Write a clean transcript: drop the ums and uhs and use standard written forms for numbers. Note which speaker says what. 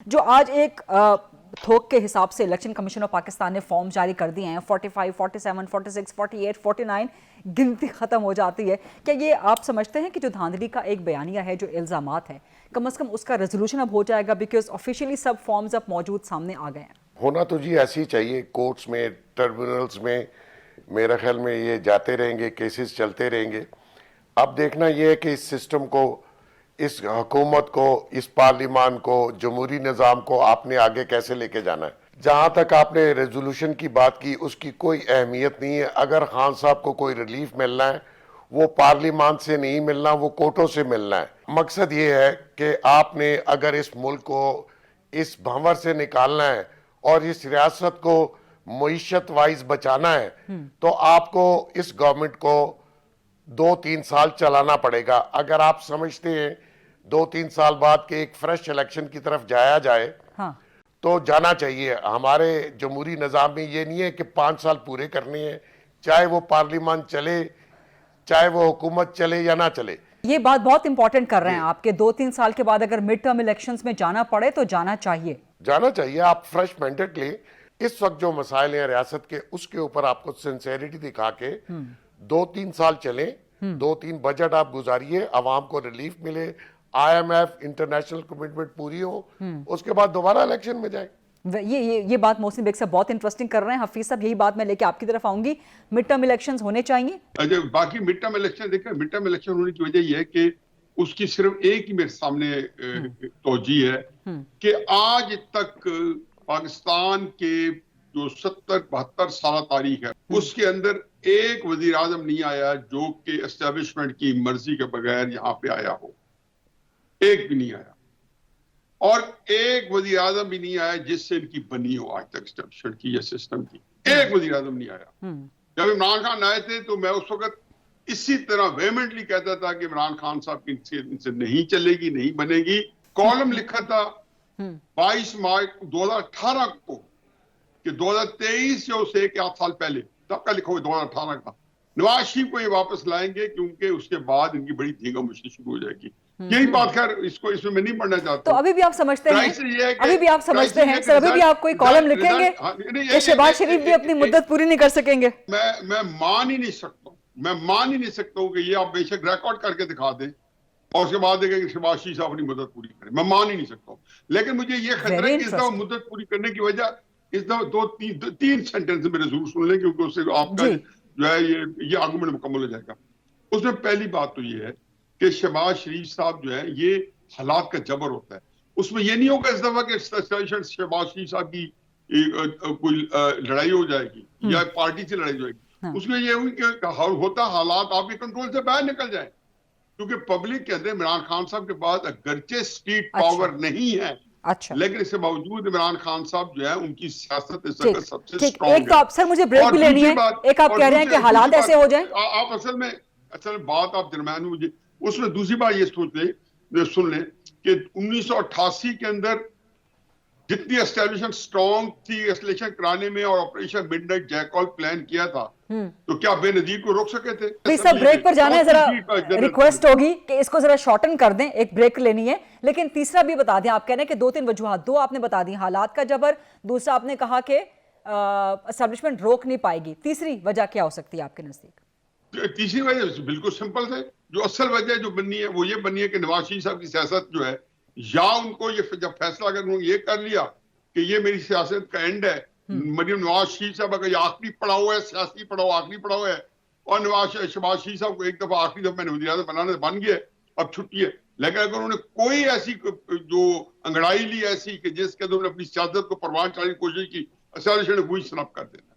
Speaker 1: जो आज एक थोक के हिसाब से इलेक्शन कमीशन ऑफ पाकिस्तान ने फॉर्म जारी कर दिए हैं, 45, 47, 46, 48, 49 गिनती खत्म हो जाती है। क्या ये आप समझते हैं कि जो धांधली का एक बयानिया है, जो इल्जामात है, कम से कम उसका रेजोल्यूशन अब हो जाएगा, बिकॉज ऑफिशियली सब फॉर्म्स अब मौजूद सामने आ गए हैं?
Speaker 2: होना तो जी ऐसे ही चाहिए। कोर्ट्स में, ट्रिब्यूनल्स में मेरा ख्याल में ये जाते रहेंगे, केसेस चलते रहेंगे। अब देखना ये है कि इस सिस्टम को, इस हुकूमत को, इस पार्लिमान को, जमहूरी निज़ाम को आपने आगे कैसे लेके जाना है। जहां तक आपने रेजोल्यूशन की बात की, उसकी कोई अहमियत नहीं है। अगर खान साहब को कोई रिलीफ मिलना है, वो पार्लिमान से नहीं मिलना, वो कोर्टों से मिलना है। मकसद ये है कि आपने अगर इस मुल्क को इस भंवर से निकालना है और इस रियासत को मईशत वाइज बचाना है, तो आपको इस गवर्नमेंट को 2-3 साल चलाना पड़ेगा। अगर आप समझते हैं 2-3 साल बाद के एक फ्रेश इलेक्शन की तरफ जाया जाए,
Speaker 1: हाँ।
Speaker 2: तो जाना चाहिए। हमारे जमहूरी निज़ाम में ये नहीं है कि 5 साल पूरे करने हैं, चाहे वो पार्लियामान चले, चाहे वो हुकूमत चले या ना चले।
Speaker 1: ये बात बहुत इंपॉर्टेंट कर रहे हैं आपके, 2-3 साल के बाद अगर मिड टर्म इलेक्शंस में जाना पड़े तो जाना चाहिए।
Speaker 2: जाना चाहिए। आप फ्रेश मैंडेट लें। इस वक्त जो मसाइल हैं रियासत के, उसके ऊपर आपको सिंसेरिटी दिखा के 2-3 साल चले, 2-3 बजट आप गुजारिए, आवाम को रिलीफ मिले, IMF इंटरनेशनल कमिटमेंट पूरी हो, उसके बाद दोबारा इलेक्शन में जाए।
Speaker 1: ये बात मोहसिन बेग साहब बहुत इंटरेस्टिंग कर रहे हैं। हफीज साहब, यही बात मैं लेके आपकी तरफ आऊंगी, मिड टर्म इलेक्शंस होने चाहिए।
Speaker 3: अच्छा, बाकी मिड टर्म इलेक्शन देखिए, मिड टर्म इलेक्शन होने की वजह यह है कि उसकी सिर्फ एक ही मेरे सामने तोजी है कि आज तक पाकिस्तान के जो 70-72 साल तारीख है, उसके अंदर एक वजीर आजम नहीं आया जो कि एस्टेब्लिशमेंट की मर्जी के बगैर यहाँ पे आया हो। एक भी नहीं आया। और एक वजीर आजम भी नहीं आया जिससे इनकी बनी हो आज तक एस्टेब्लिशमेंट की या सिस्टम की। एक वजीर आजम नहीं आया। जब इमरान खान आए थे तो मैं उस वक्त इसी तरह वेमेंटली कहता था कि इमरान खान साहब की इनसे नहीं चलेगी, नहीं बनेगी। कॉलम लिखा था 22 मार्च 2018 को कि 2023 या उससे 1 साल पहले तब का लिखा हुआ 2018 का नवाज शरीफ को ये वापस लाएंगे, क्योंकि उसके बाद इनकी बड़ी धींगा मुश्किल शुरू हो जाएगी। यही बात, खैर इसको इसमें मैं नहीं पढ़ना चाहता।
Speaker 1: तो अभी भी आप समझते हैं, अभी भी आप समझते हैं सर, अभी भी आप कोई कॉलम लिखेंगे कि शहबाज शरीफ भी अपनी मुद्दत पूरी नहीं कर सकेंगे?
Speaker 3: मैं मान ही नहीं सकता, मैं मान ही नहीं सकता हूँ कि ये आप बेशक रिकॉर्ड करके दिखा दें और उसके बाद देखें कि शहबाज शरीफ साहब अपनी मुद्दत पूरी करें। मैं मान ही नहीं सकता हूँ। लेकिन मुझे ये खतरा है कि इस दफा मुद्दत पूरी करने की वजह, इस दफा 2-3 सेंटेंस मेरे जरूर सुन लें, क्योंकि उससे आपका जो है ये आर्गुमेंट मुकम्मल हो जाएगा। उसमें पहली बात तो ये है कि शहबाज शरीफ साहब जो है, ये हालात का जबर होता है। उसमें ये नहीं होगा इस दफा कि शहबाज शरीफ साहब की कोई लड़ाई हो जाएगी या पार्टी से लड़ाई हो जाएगी। उसमें ये हुई कि होता हालात आपके कंट्रोल से बाहर निकल जाए, क्योंकि पब्लिक के अंदर इमरान खान साहब के पास अगरचे स्ट्रीट पावर नहीं है, लेकिन इसके बावजूद इमरान खान साहब जो है उनकी सियासत इस जगह सबसे स्ट्रॉन्ग है।
Speaker 1: एक तो आप सर मुझे ब्रेक भी लेनी है, एक आप कह रहे हैं कि हालात ऐसे हो जाएं।
Speaker 3: आप असल बात आप दरम्यान में मुझे उसमें दूसरी बात ये सुन लें कि 1988 के अंदर जितनी एस्टेब्लिशमेंट स्ट्रॉन्ग थी इलेक्शन कराने में और ऑपरेशन मिडनाइट जैकॉल प्लान किया था, तो क्या बेनजीर को रोक सके थे?
Speaker 1: प्लीज सर, ब्रेक पर जाना है, जरा रिक्वेस्ट होगी कि इसको जरा शॉर्टन कर दें, एक ब्रेक लेनी है। लेकिन तीसरा भी बता दें, आप कह रहे हैं कि 2-3 वजूहात, 2 आपने बता दी, हालात का जबर, दूसरा आपने कहा कि एस्टेब्लिशमेंट रोक नहीं पाएगी। तीसरी वजह क्या हो सकती है आपके नजदीक?
Speaker 3: तीसरी वजह बिल्कुल सिंपल है। जो असल वजह जो बनी है वो ये बनी है कि नवाज शरीफ साहब की सियासत जो है, या उनको ये जब फैसला अगर उन्होंने ये कर लिया कि ये मेरी सियासत का एंड है, मरीम नवाज शरीफ साहब अगर ये आखिरी पड़ाव है, सियासी पड़ाव आखिरी पड़ाव है, और शहबाज शरीफ साहब को एक दफा आखिरी दफा मैंने वज़ीर आज़म बनाने बन गए, अब छुट्टी है। लेकिन अगर उन्होंने कोई ऐसी जो अंगड़ाई ली ऐसी कि जिसके अंदर उन्होंने अपनी सियासत को परवान चढ़ाने की कोशिश की, असल वही स्नप कर देना।